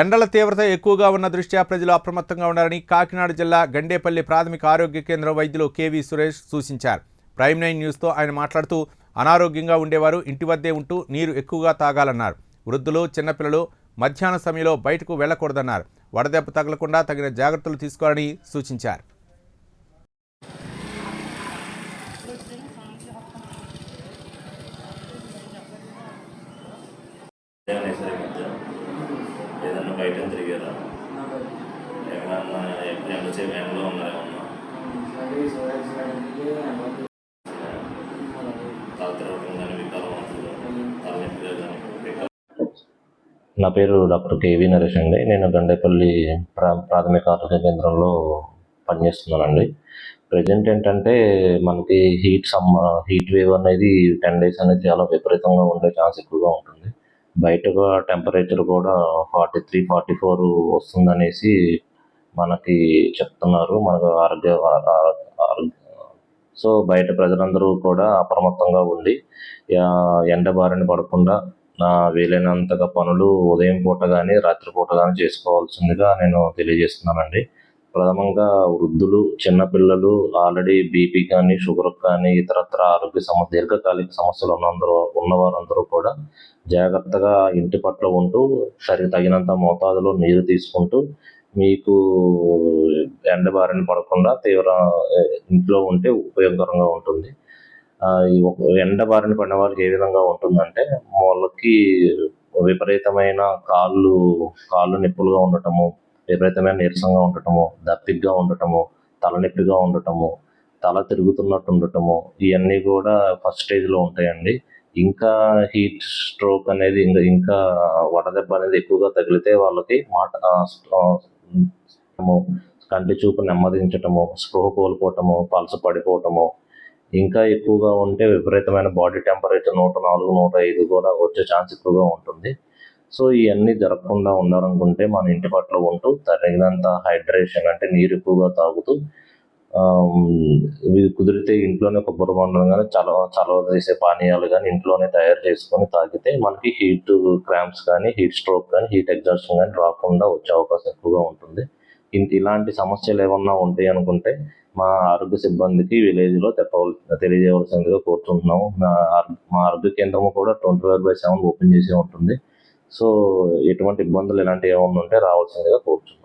ఎండల తీవ్రత ఎక్కువగా ఉన్న దృష్ట్యా ప్రజలు అప్రమత్తంగా ఉండాలని కాకినాడ జిల్లా గండేపల్లి ప్రాథమిక ఆరోగ్య కేంద్రం వైద్యులు కేవీ సురేష్ సూచించారు. ప్రైమ్ 9 న్యూస్తో ఆయన మాట్లాడుతూ అనారోగ్యంగా ఉండేవారు ఇంటి వద్దే ఉంటూ నీరు ఎక్కువగా తాగాలన్నారు. వృద్ధులు, చిన్నపిల్లలు మధ్యాహ్న సమయంలో బయటకు వెళ్లకూడదన్నారు. వడదెబ్బ తగలకుండా తగిన జాగ్రత్తలు తీసుకోవాలని సూచించారు. ఏదన్నా బయట తిరిగారా? ఏమన్నా ఎంతసేపు ఎండలో ఉన్నారేమన్నా? తల తిరగటం కానీ వికారం తలనొప్పి కానీ. నా పేరు డాక్టర్ కేవీ నరేష్ అండి. నేను గండేపల్లి ప్రాథమిక ఆరోగ్య కేంద్రంలో పనిచేస్తున్నానండి. ప్రజెంట్ ఏంటంటే మనకి హీట్ వేవ్ అనేది 10 days అనేది చాలా విపరీతంగా ఉండే ఛాన్స్ ఎక్కువగా ఉంటుంది. బయటగా టెంపరేచర్ కూడా 43, 44 వస్తుందనేసి మనకి చెప్తున్నారు మనకు సో బయట ప్రజలందరూ కూడా అప్రమత్తంగా ఉండి ఎండ బారిన పడకుండా వీలైనంతగా పనులు ఉదయం పూట కానీ రాత్రిపూట కానీ చేసుకోవాల్సిందిగా నేను తెలియజేస్తున్నానండి. ప్రథమంగా వృద్ధులు, చిన్నపిల్లలు, ఆల్రెడీ బీపీ కానీ షుగర్ కానీ ఇతరత్ర దీర్ఘకాలిక సమస్యలు ఉన్నవారందరూ కూడా జాగ్రత్తగా ఇంటి పట్ల ఉంటూ తగినంత మోతాదులో నీరు తీసుకుంటూ మీకు ఎండ బారిన పడకుండా ఇంట్లో ఉంటే ఉపయోగకరంగా ఉంటుంది. ఎండ బారిన పడిన వాళ్ళకి ఏ విధంగా ఉంటుందంటే వాళ్ళకి విపరీతమైన కాళ్ళు నొప్పులుగా ఉండటము, విపరీతమైన నీరసంగా ఉండటము, దప్పిగ్గా ఉండటము, తలనొప్పిగా ఉండటము, తల తిరుగుతున్నట్టు ఉండటము, ఇవన్నీ కూడా ఫస్ట్ స్టేజ్లో ఉంటాయండి. ఇంకా హీట్ స్ట్రోక్ అనేది ఇంకా వడదెబ్బ అనేది ఎక్కువగా తగిలితే వాళ్ళకి కంటి చూపు నెమ్మదించటము, స్పృహ కోల్పోవటము, పల్స్ పడిపోవటము, ఇంకా ఎక్కువగా ఉంటే విపరీతమైన బాడీ టెంపరేచర్ 104, 105 కూడా వచ్చే ఛాన్స్ ఎక్కువగా ఉంటుంది. సో ఇవన్నీ జరగకుండా ఉండాలనుకుంటే మన ఇంటి పట్ల ఉంటూ తగినంత హైడ్రేషన్ అంటే నీరు ఎక్కువగా తాగుతూ కుదిరితే ఇంట్లోనే కొబ్బరి బొండం కానీ చలవ చేసే పానీయాలు కానీ ఇంట్లోనే తయారు చేసుకొని తాగితే మనకి హీట్ క్రాంప్స్ కానీ, హీట్ స్ట్రోక్ కానీ, హీట్ ఎగ్జాస్షన్ కానీ రాకుండా వచ్చే అవకాశం ఎక్కువగా ఉంటుంది. ఇలాంటి సమస్యలు ఏమన్నా ఉంటాయి అనుకుంటే మా ఆరోగ్య సిబ్బందికి విలేజ్లో తెలియజేయవలసిందిగా కోరుతుంటున్నాము. మా ఆరోగ్య కేంద్రము కూడా 24/7 ఓపెన్ చేసి ఉంటుంది. సో ఎటువంటి ఇబ్బందులు ఇలాంటివి ఏమన్నా ఉంటే రావాల్సిందిగా కోరుతున్నాం.